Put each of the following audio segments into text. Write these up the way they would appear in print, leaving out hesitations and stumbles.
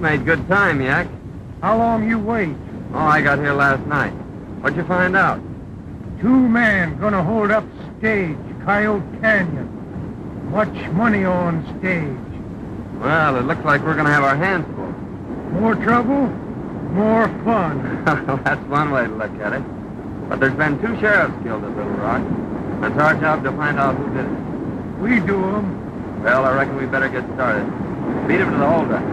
made good time, Yak. How long you wait? Oh, I got here last night. What'd you find out? 2 men gonna hold up stage, Coyote Canyon. Much money on stage. Well, it looks like we're gonna have our hands full. More trouble, more fun. That's one way to look at it. But there's been 2 sheriffs killed at Little Rock. It's our job to find out who did it. We do 'em. Well, I reckon we better get started. Beat him to the holdup.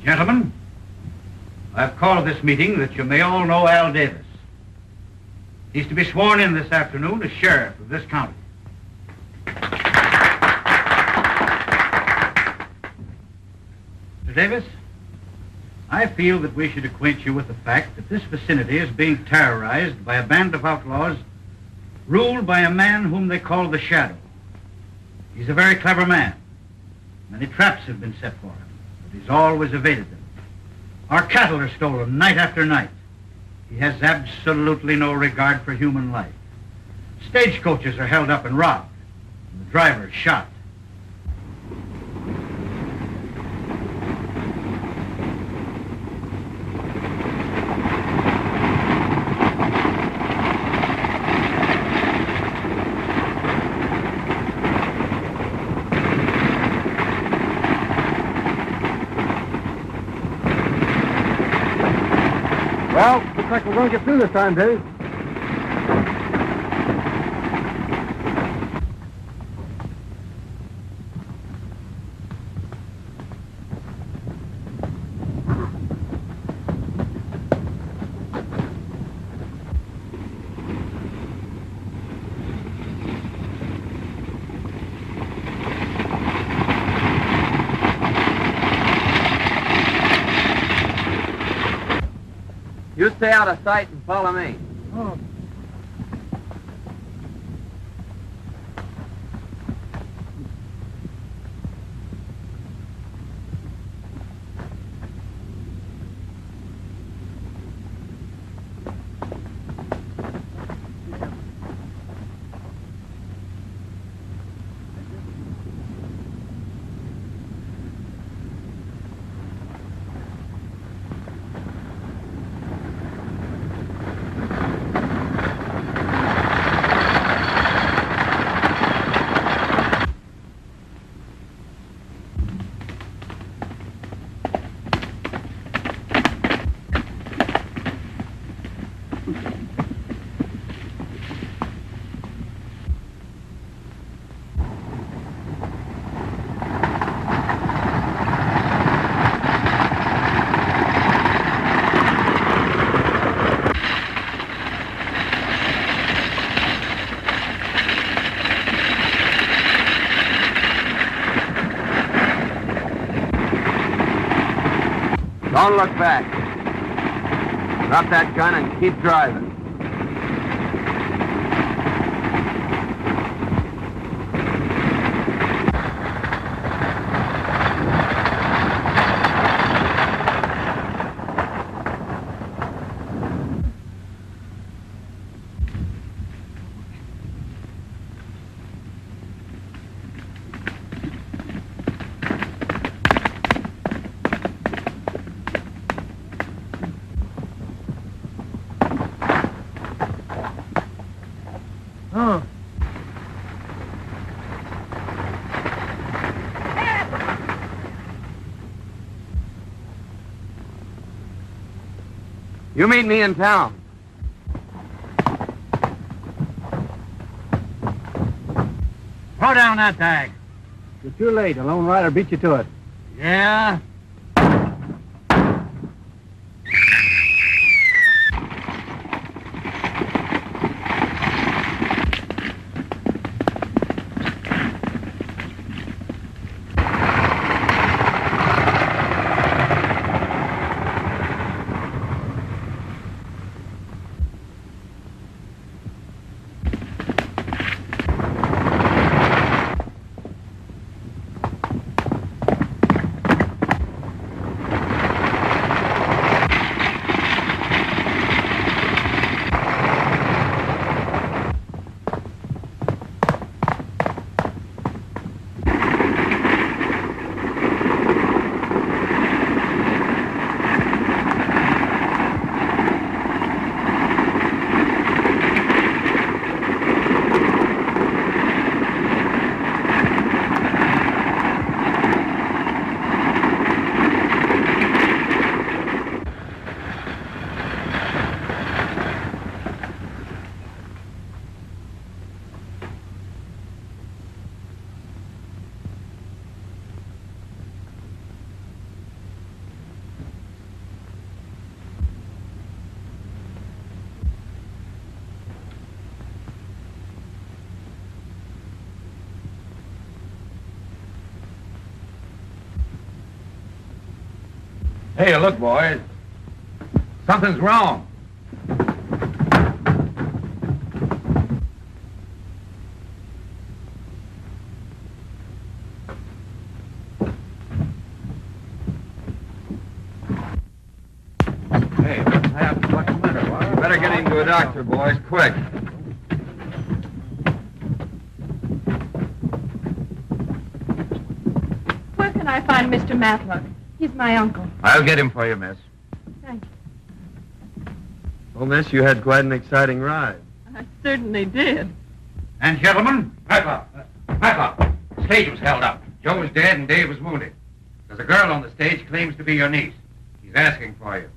Gentlemen, I've called this meeting that you may all know Al Davis. He's to be sworn in this afternoon as sheriff of this county. Mr. Davis, I feel that we should acquaint you with the fact that this vicinity is being terrorized by a band of outlaws ruled by a man whom they call the Shadow. He's a very clever man. Many traps have been set for him. He's always evaded them. Our cattle are stolen night after night. He has absolutely no regard for human life. Stagecoaches are held up and robbed, and the driver is shot. Well, looks like we're going to get through this time, Dave. You stay out of sight and follow me. Oh. Don't look back. Drop that gun and keep driving. You meet me in town. Throw down that bag. You're too late. A lone rider beat you to it. Yeah? Hey, look, boys. Something's wrong. Hey, what's happened? What's the matter? You better get him to a doctor, boys, quick. Where can I find Mr. Matlock? He's my uncle. I'll get him for you, miss. Thank you. Well, miss, you had quite an exciting ride. I certainly did. And gentlemen, Matlock! The stage was held up. Joe was dead and Dave was wounded. There's a girl on the stage claims to be your niece. She's asking for you.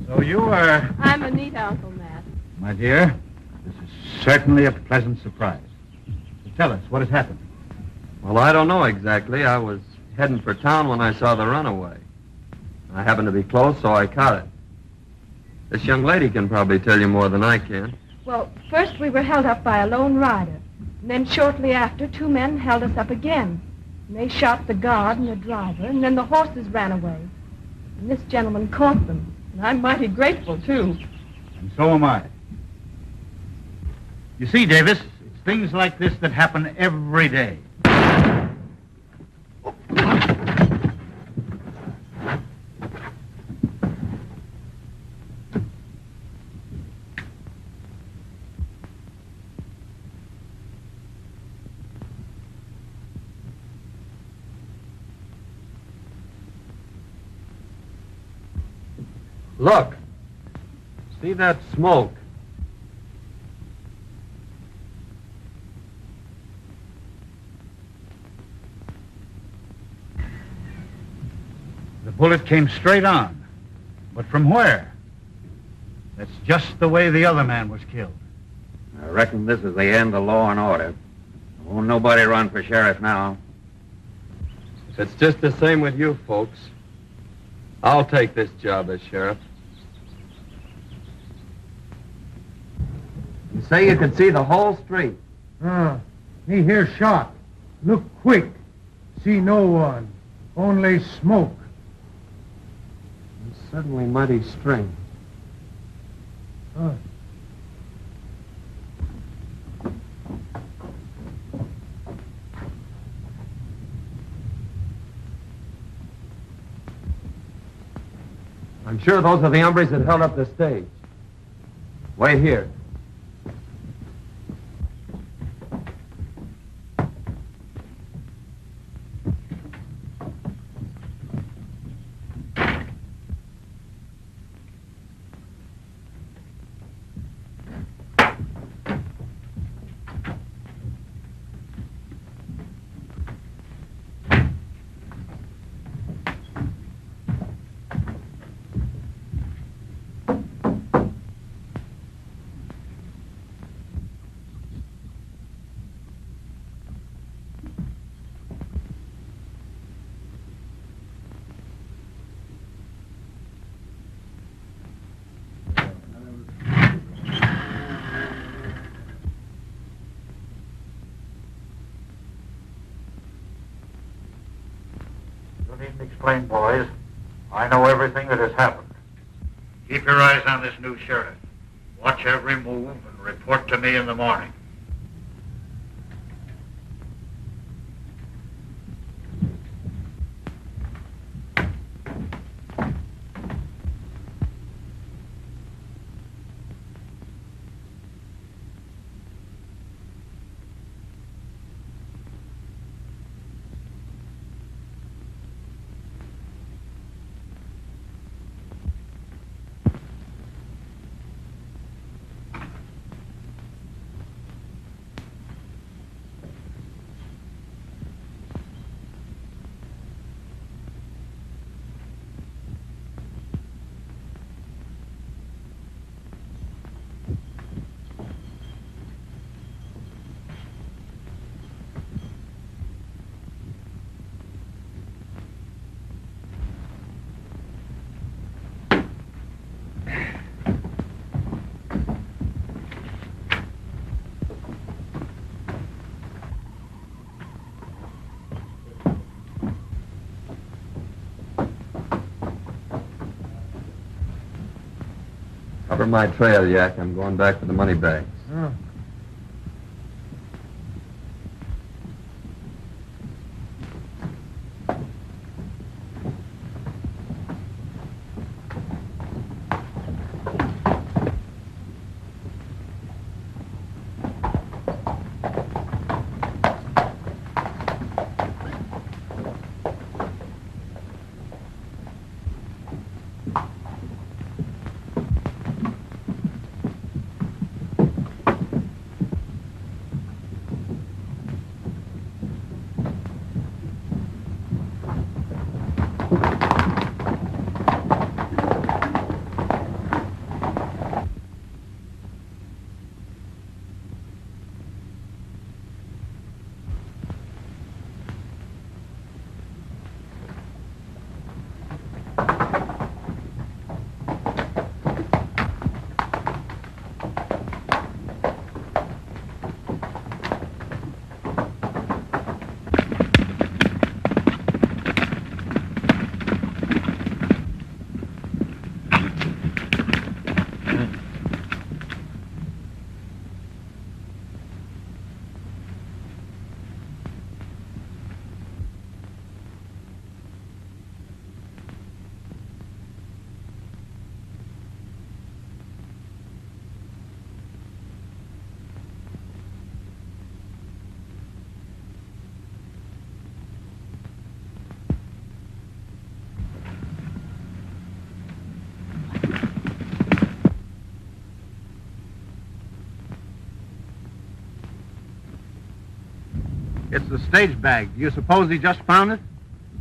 so you are... I'm Anita, Uncle Matt. My dear, this is certainly a pleasant surprise. So tell us, what has happened? Well, I don't know exactly. I was heading for town when I saw the runaway. I happened to be close, so I caught it. This young lady can probably tell you more than I can. Well, first we were held up by a lone rider. And then shortly after, 2 men held us up again. And they shot the guard and the driver, and then the horses ran away. And this gentleman caught them. And I'm mighty grateful, too. And so am I. You see, Davis, it's things like this that happen every day. Look. See that smoke? The bullet came straight on. But from where? That's just the way the other man was killed. I reckon this is the end of law and order. Won't nobody run for sheriff now. It's just the same with you folks. I'll take this job as sheriff. You say you could see the whole street. Me hear shot. Look quick. See no one. Only smoke. It's suddenly mighty strange. I'm sure those are the hombres that held up the stage. Wait here. You needn't explain, boys. I know everything that has happened. Keep your eyes on this new sheriff. Watch every move and report to me in the morning. for my trail, Yak. I'm going back for the money bags. Oh. It's the stage bag. Do you suppose he just found it?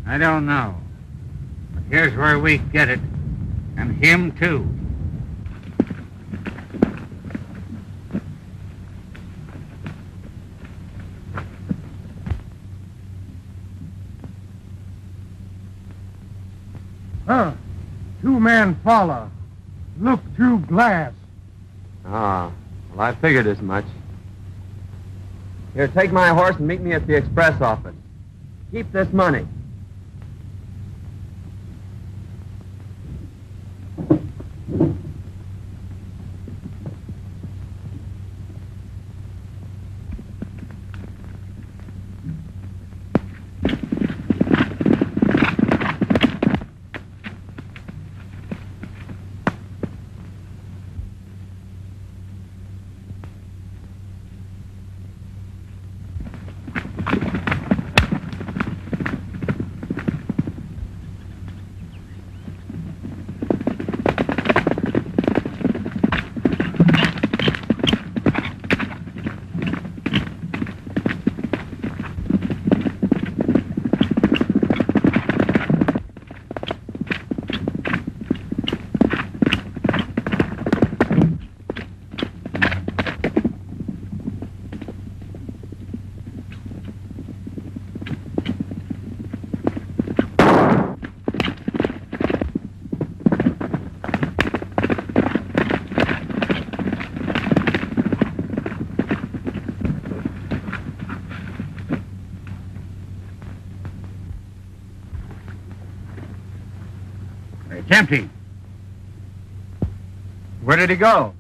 I don't know. But here's where we get it. And him, too. Huh. Two men follow. Look through glass. Ah, well, I figured as much. Here, take my horse and meet me at the express office. Keep this money. It's empty. Where did he go?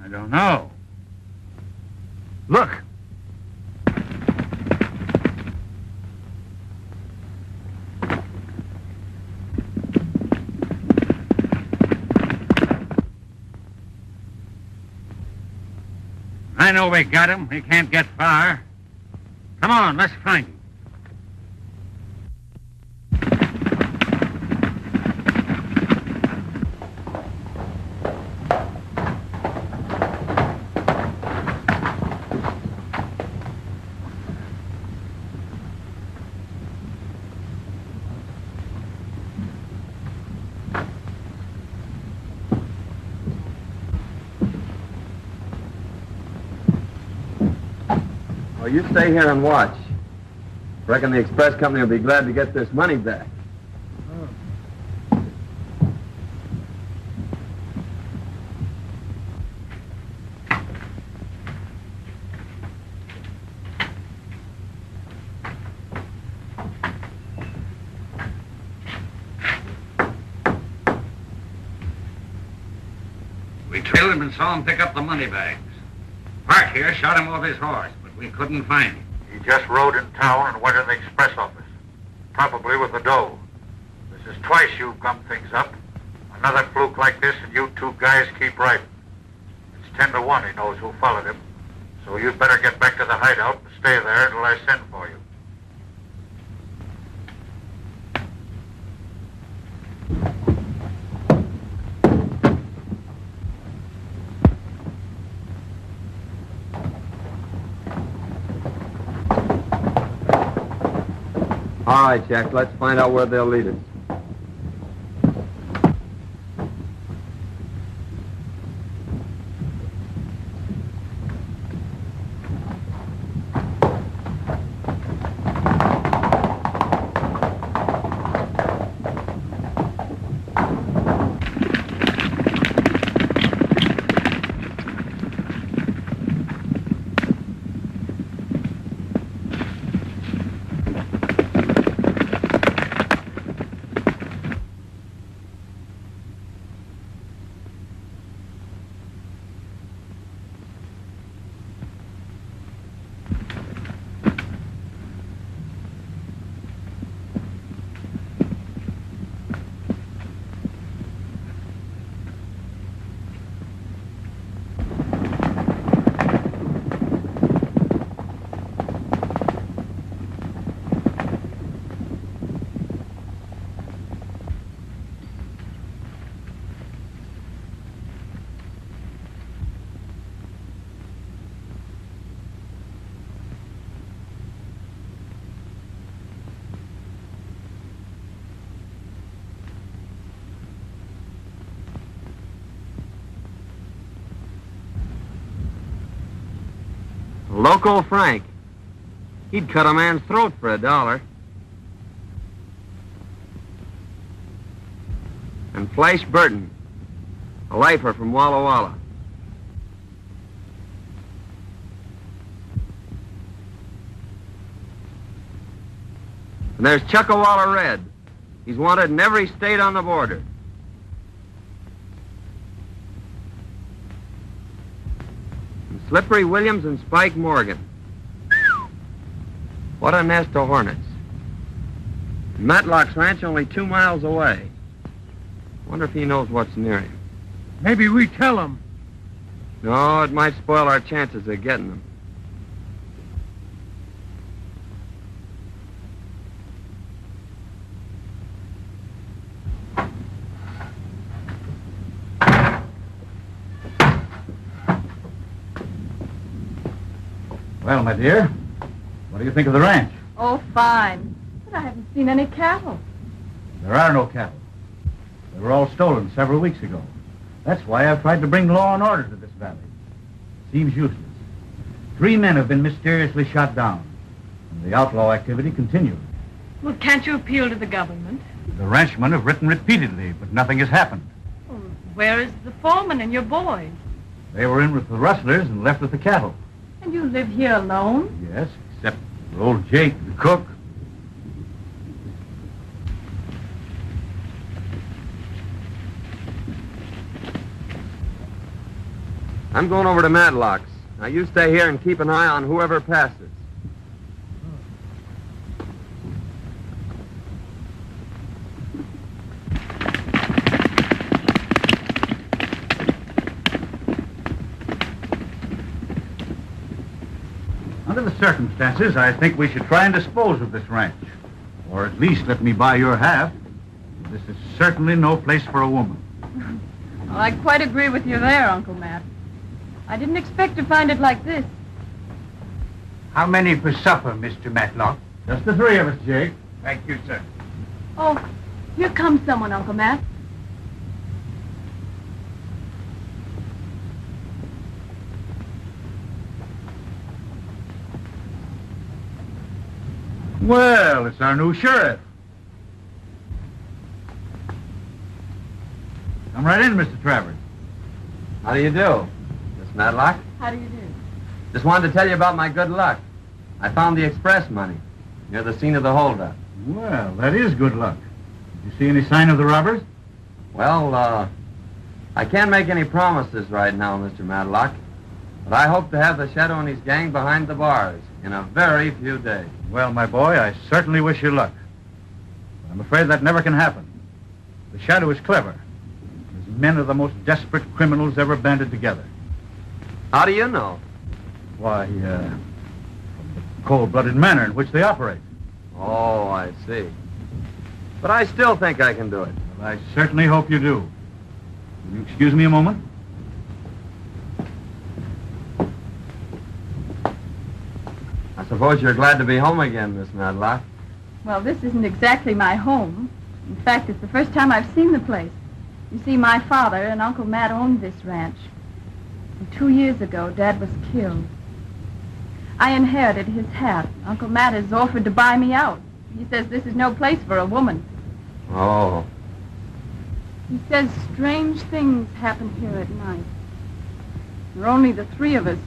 I don't know. Look. I know we got him. He can't get far. Come on, let's find him. Well, you stay here and watch. Reckon the express company will be glad to get this money back. We trailed him and saw him pick up the money bags. Park here shot him off his horse, but we couldn't find him. He just rode in town and went in the express office. Probably with the dough. This is twice you've gummed things up. Another fluke like this and you two guys keep right. It's 10 to 1 he knows who followed him. So you'd better get back to the hideout and stay there until I send for you. All right, Jack, let's find out where they'll lead us. Loco Frank. He'd cut a man's throat for $1. And Flash Burton, a lifer from Walla Walla. And there's Chuckawalla Red. He's wanted in every state on the border. And Slippery Williams and Spike Morgan. What a nest of hornets. And Matlock's ranch only 2 miles away. Wonder if he knows what's near him. Maybe we tell him. No, it might spoil our chances of getting them. Well, my dear, what do you think of the ranch? Oh, fine. But I haven't seen any cattle. There are no cattle. They were all stolen several weeks ago. That's why I've tried to bring law and order to this valley. Seems useless. 3 men have been mysteriously shot down, and the outlaw activity continues. Well, can't you appeal to the government? The ranchmen have written repeatedly, but nothing has happened. Well, where is the foreman and your boys? They were in with the rustlers and left with the cattle. And you live here alone? Yes, except for old Jake, the cook. I'm going over to Matlock's. Now, you stay here and keep an eye on whoever passes. Under the circumstances, I think we should try and dispose of this ranch. Or at least let me buy your half. This is certainly no place for a woman. Well, I quite agree with you there, Uncle Matt. I didn't expect to find it like this. How many for supper, Mr. Matlock? Just the 3 of us, Jake. Thank you, sir. Oh, here comes someone, Uncle Matt. Well, it's our new sheriff. Come right in, Mr. Travers. How do you do, Miss Matlock? How do you do? Just wanted to tell you about my good luck. I found the express money near the scene of the holdup. Well, That is good luck. Did you see any sign of the robbers? Well, I can't make any promises right now, Mr. Matlock, but I hope to have the Shadow and his gang behind the bars in a very few days. Well, my boy, I certainly wish you luck. But I'm afraid that never can happen. The Shadow is clever. His men are the most desperate criminals ever banded together. How do you know? Why, from the cold-blooded manner in which they operate. Oh, I see. But I still think I can do it. Well, I certainly hope you do. Will you excuse me a moment? I suppose you're glad to be home again, Miss Matlock. Well, this isn't exactly my home. In fact, it's the first time I've seen the place. You see, my father and Uncle Matt owned this ranch. And 2 years ago, Dad was killed. I inherited his hat. Uncle Matt has offered to buy me out. He says this is no place for a woman. Oh. He says strange things happen here at night. There are only the three of us.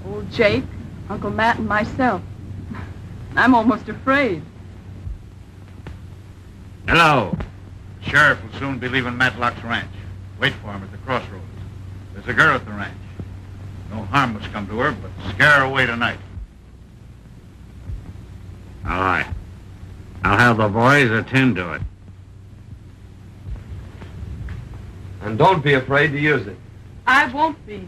Old Jake, Uncle Matt, and myself. I'm almost afraid. Hello. The sheriff will soon be leaving Matlock's ranch. Wait for him at the crossroads. There's a girl at the ranch. No harm must come to her, but scare her away tonight. All right. I'll have the boys attend to it. And don't be afraid to use it. I won't be.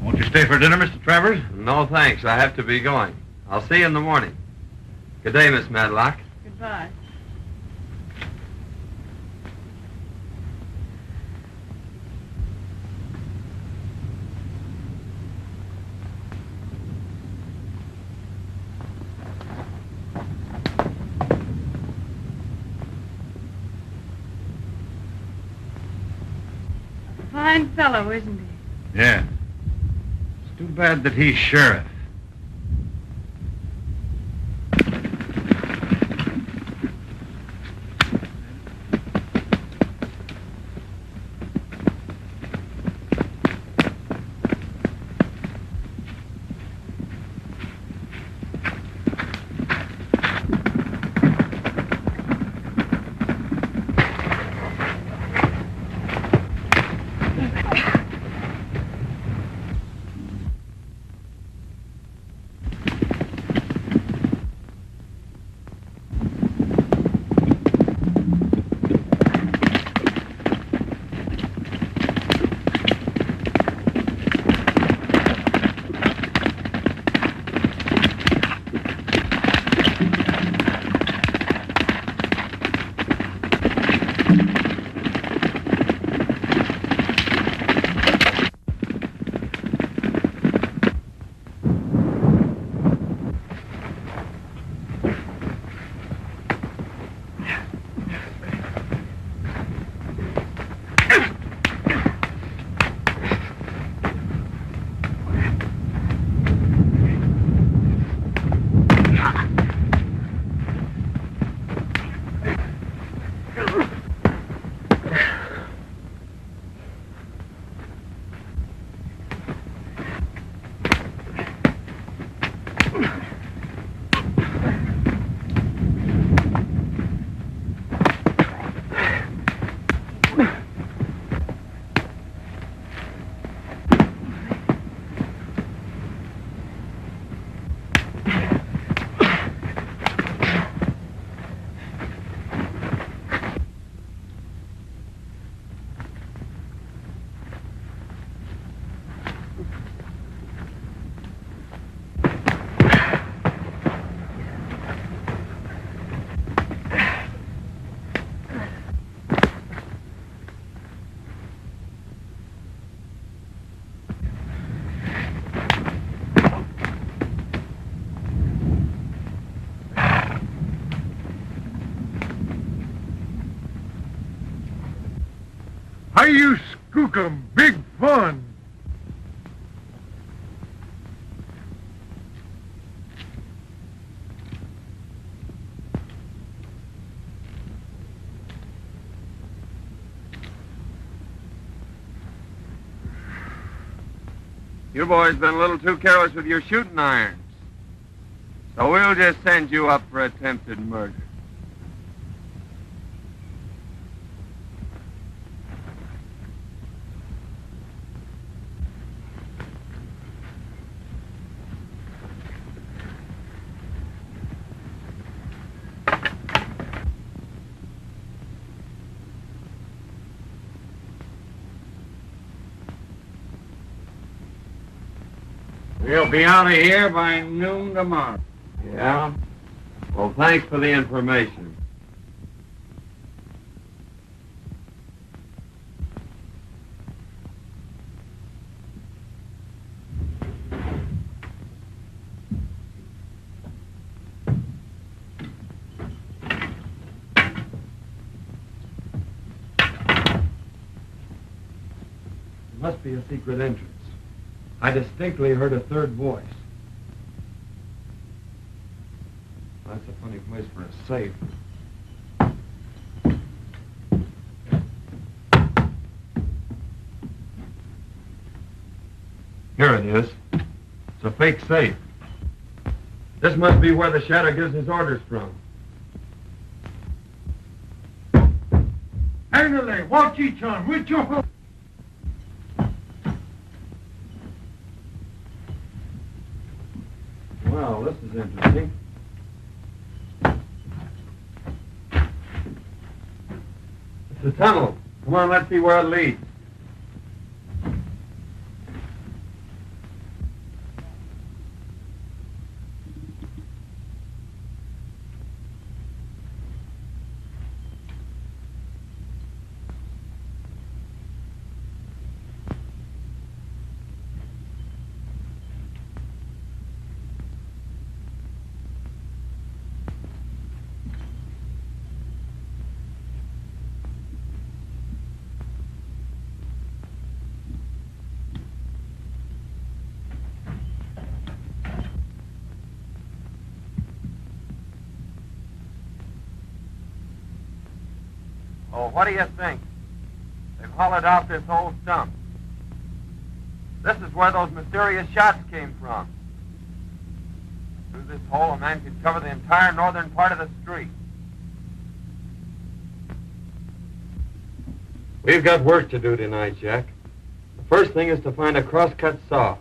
Won't you stay for dinner, Mr. Travers? No, thanks. I have to be going. I'll see you in the morning. Good day, Miss Matlock. Goodbye. Fine fellow, isn't he? Yeah. It's too bad that he's sheriff. You skookum, big fun. You boys been a little too careless with your shooting irons. So we'll just send you up for attempted murder. We'll be out of here by noon tomorrow. Yeah? Well, thanks for the information. There must be a secret entrance. I distinctly heard a third voice. That's a funny place for a safe. Here it is. It's a fake safe. This must be where the shadow gives his orders from. Handle, watch each on, with your hook. Well, this is interesting. It's a tunnel. Come on, let's see where it leads. Oh, what do you think? They've hollowed out this whole stump. This is where those mysterious shots came from. Through this hole, a man could cover the entire northern part of the street. We've got work to do tonight, Jack. The first thing is to find a cross-cut saw.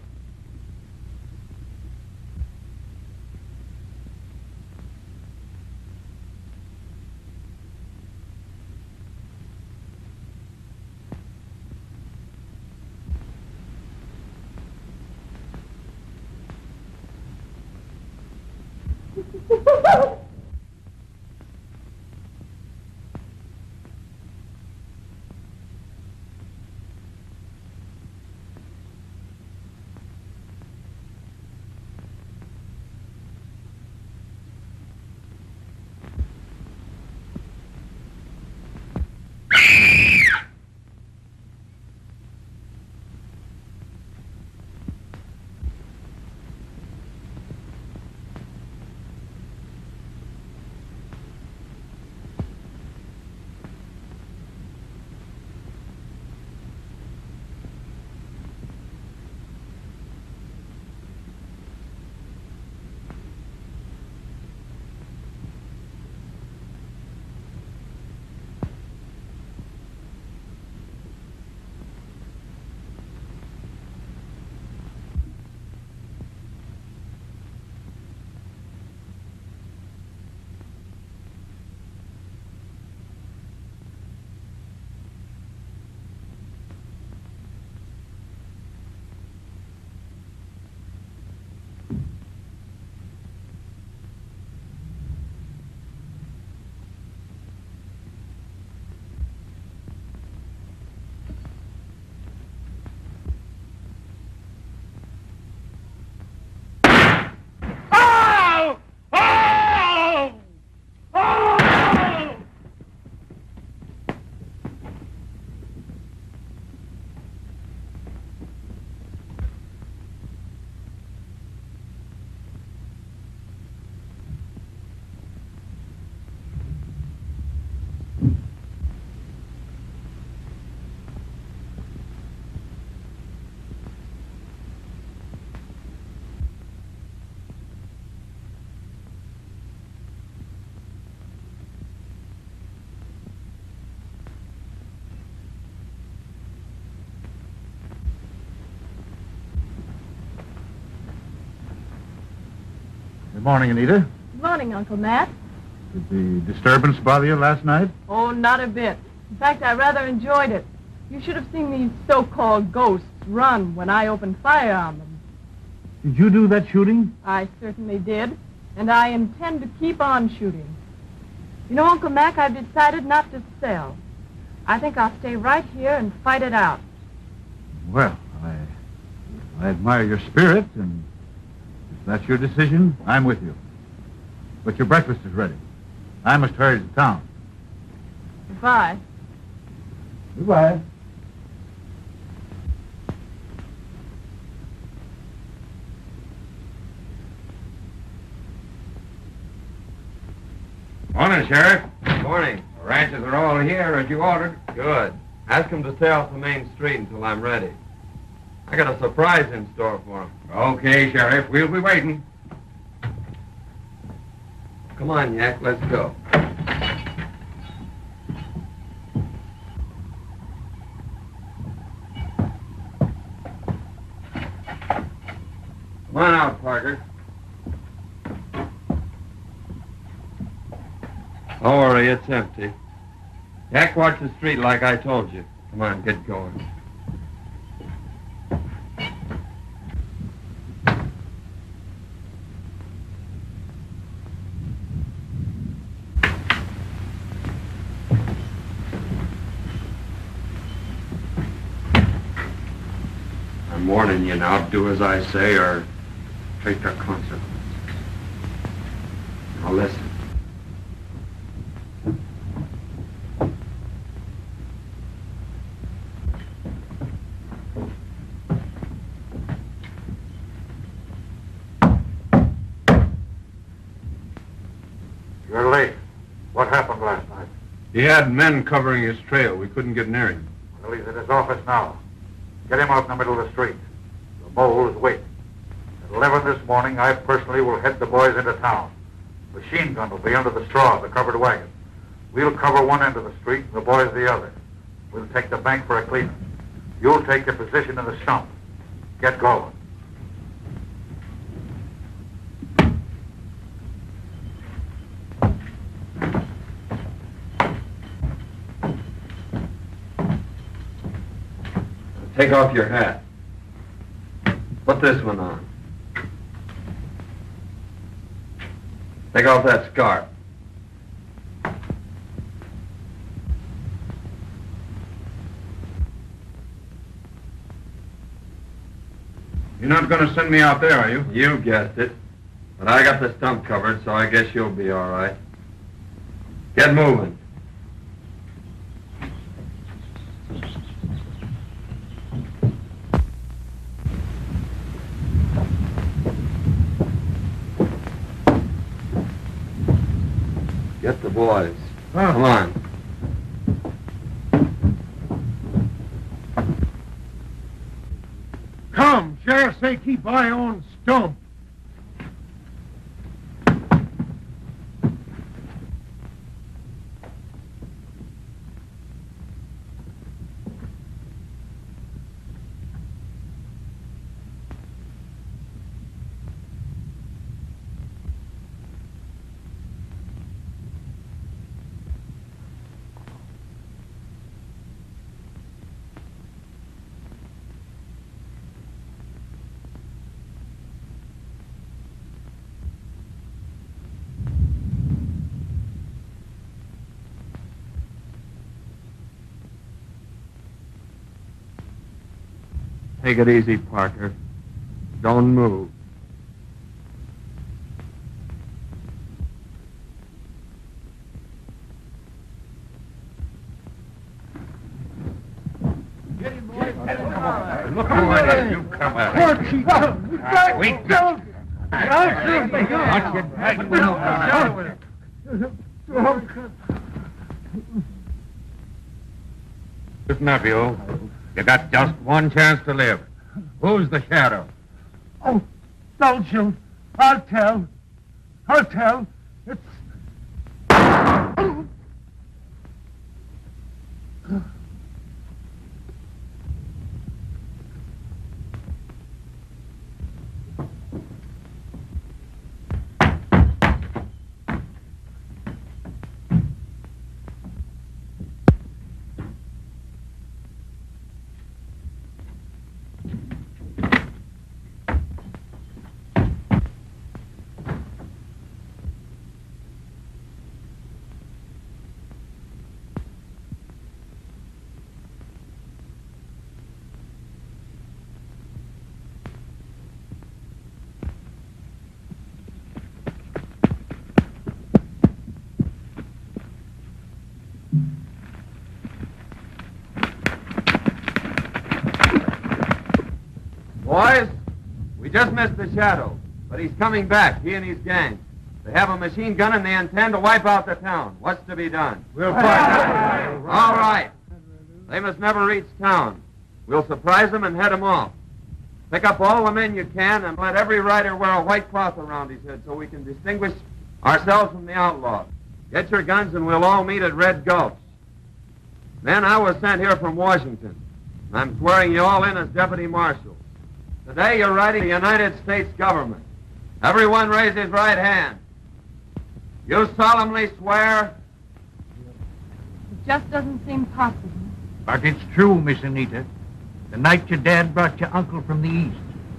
Good morning, Anita. Good morning, Uncle Matt. Did the disturbance bother you last night? Oh, not a bit. In fact, I rather enjoyed it. You should have seen these so-called ghosts run when I opened fire on them. Did you do that shooting? I certainly did, and I intend to keep on shooting. You know, Uncle Mac, I've decided not to sell. I think I'll stay right here and fight it out. Well, I admire your spirit, and if that's your decision, I'm with you. But your breakfast is ready. I must hurry to town. Goodbye. Goodbye. Morning, Sheriff. Morning. The ranches are all here as you ordered. Good. Ask them to stay off the main street until I'm ready. I got a surprise in store for them. Okay, Sheriff. We'll be waiting. Come on, Yak, let's go. Come on out, Parker. Don't worry, it's empty. Yak, watch the street like I told you. Come on, get going. I'm warning you now, do as I say or take the consequences. Now listen. You're late. What happened last night? He had men covering his trail. We couldn't get near him. Well, he's at his office now. Get him out in the middle of the street. The mole is waiting. At 11 this morning, I personally will head the boys into town. Machine gun will be under the straw of the covered wagon. We'll cover one end of the street and the boys the other. We'll take the bank for a cleanup. You'll take your position in the stump. Get going. Take off your hat. Put this one on. Take off that scarf. You're not going to send me out there, are you? You guessed it. But I got the stump covered, so I guess you'll be all right. Get moving. Get the boys. Come on. Come, Sheriff say keep eye on stump. Take it easy, Parker. Don't move. Look who it is. You come out. Wait. Listen up, you. You got just one chance to live. Who's the shadow? Oh, don't shoot. I'll tell. It's... boys, we just missed the Shadow, but he's coming back, he and his gang. They have a machine gun and they intend to wipe out the town. What's to be done? We'll find out. All right. They must never reach town. We'll surprise them and head them off. Pick up all the men you can and let every rider wear a white cloth around his head so we can distinguish ourselves from the outlaws. Get your guns and we'll all meet at Red Gulch. Men, I was sent here from Washington. I'm swearing you all in as deputy marshals. Today you're riding the United States government. Everyone raise his right hand. You solemnly swear? It just doesn't seem possible. But it's true, Miss Anita. The night your dad brought your uncle from the east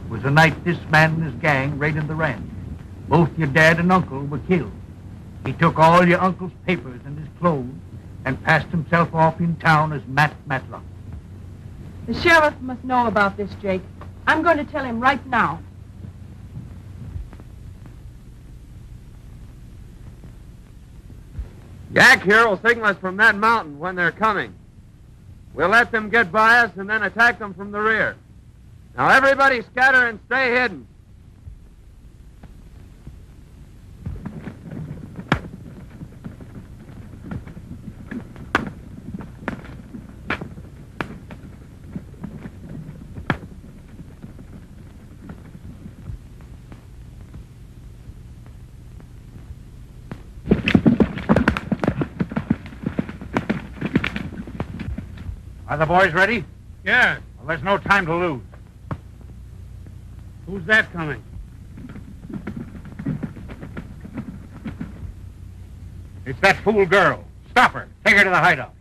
was the night this man and his gang raided the ranch. Both your dad and uncle were killed. He took all your uncle's papers and his clothes and passed himself off in town as Matt Matlock. The sheriff must know about this, Jake. I'm going to tell him right now. Yak here will signal us from that mountain when they're coming. We'll let them get by us and then attack them from the rear. Now everybody scatter and stay hidden. Are the boys ready? Yeah. Well, there's no time to lose. Who's that coming? It's that fool girl. Stop her. Take her to the hideout.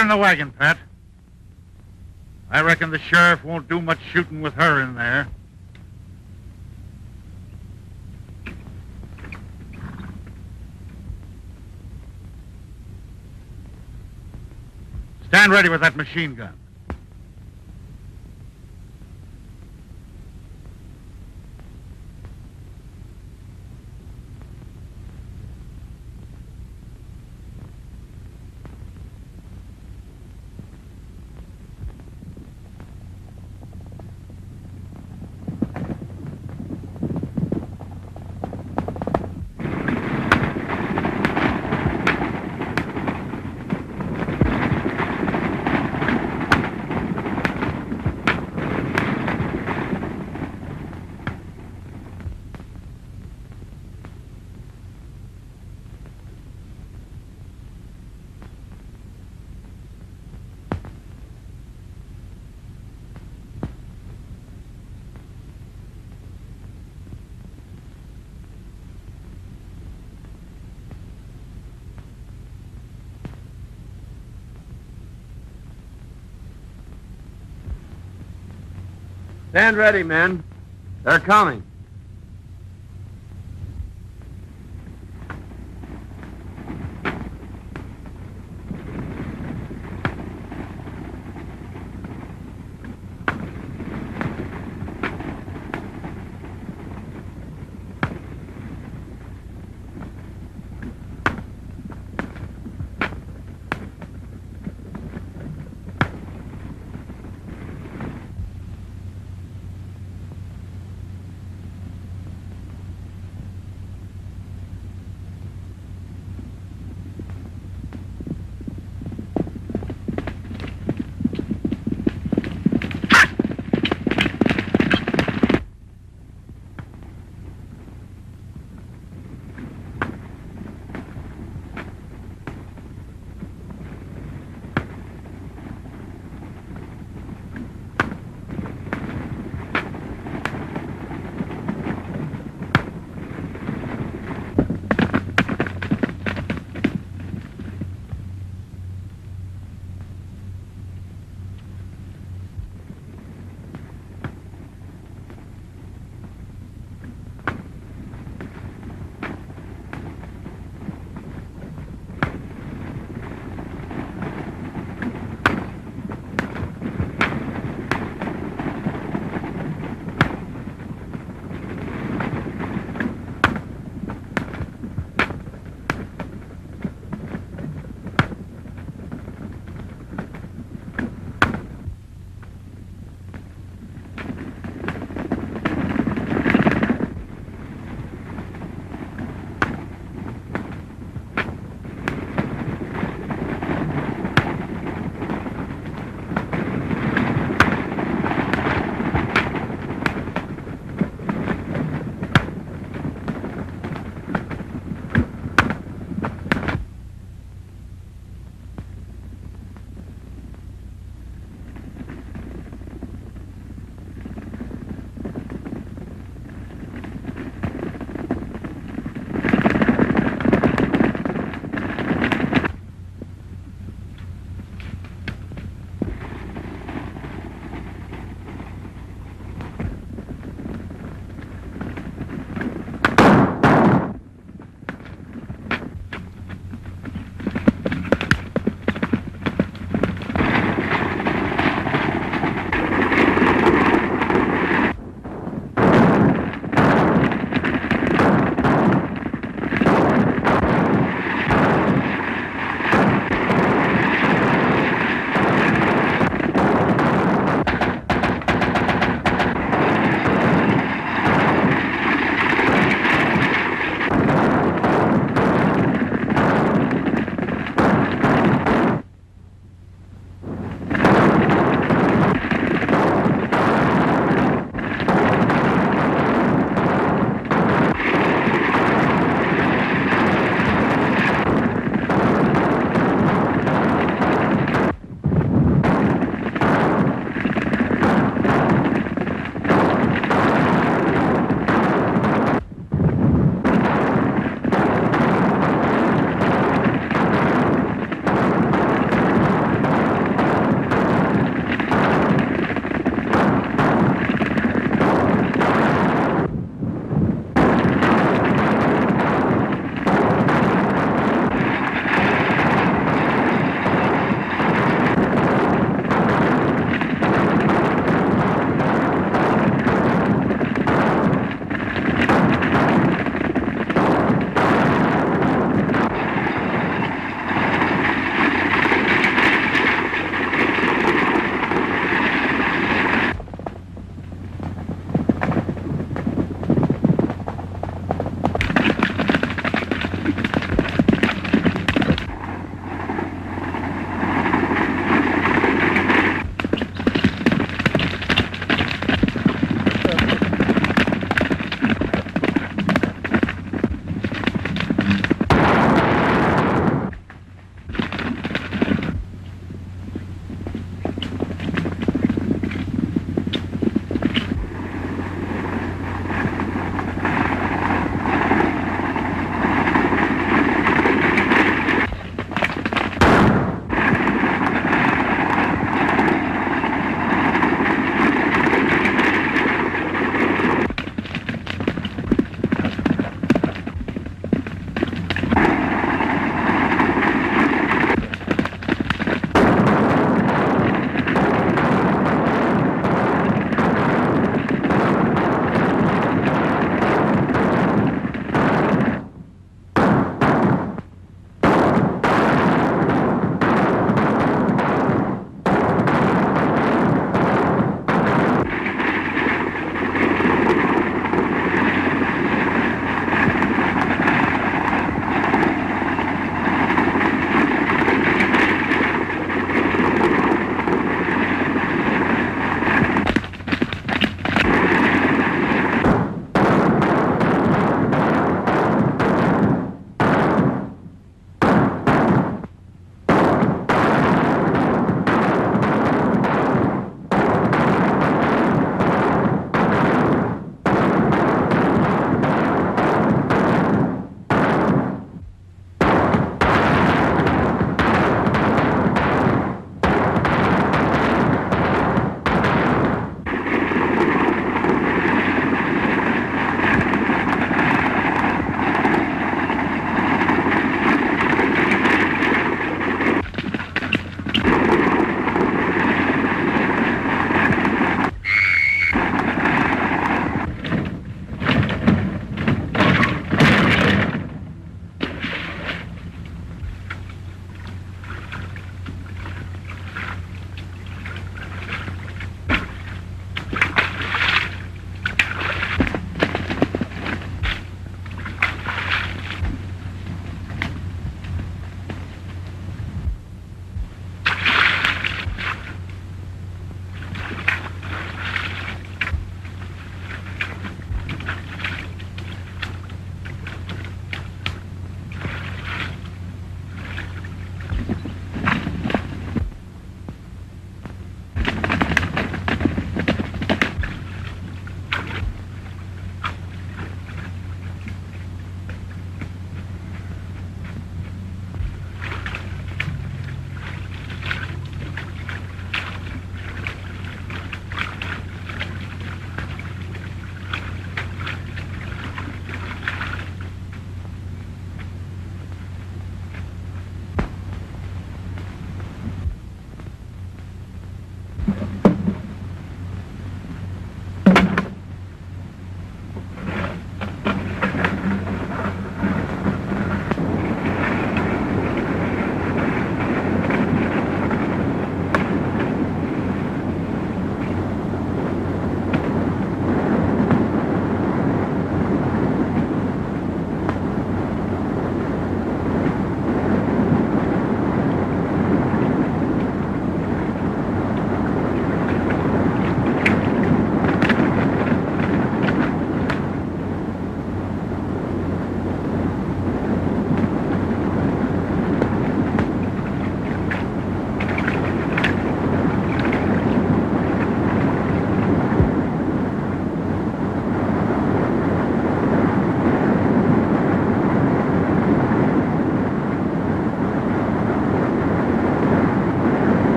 In the wagon, Pat. I reckon the sheriff won't do much shooting with her in there. Stand ready with that machine gun. Stand ready, men. They're coming.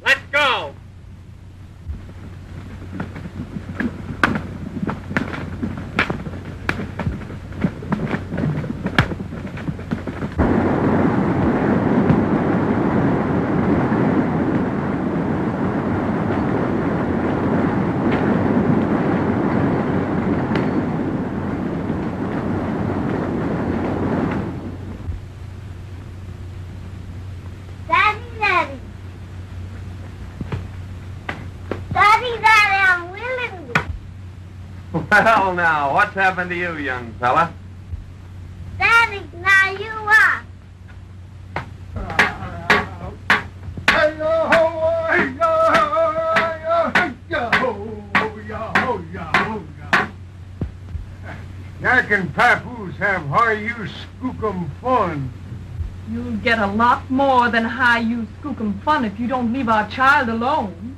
Let's go. Well, now, what's happened to you, young fella? Daddy, now you are. Yak and Papoose have high-use skookum fun. You'll get a lot more than high-use skookum fun if you don't leave our child alone.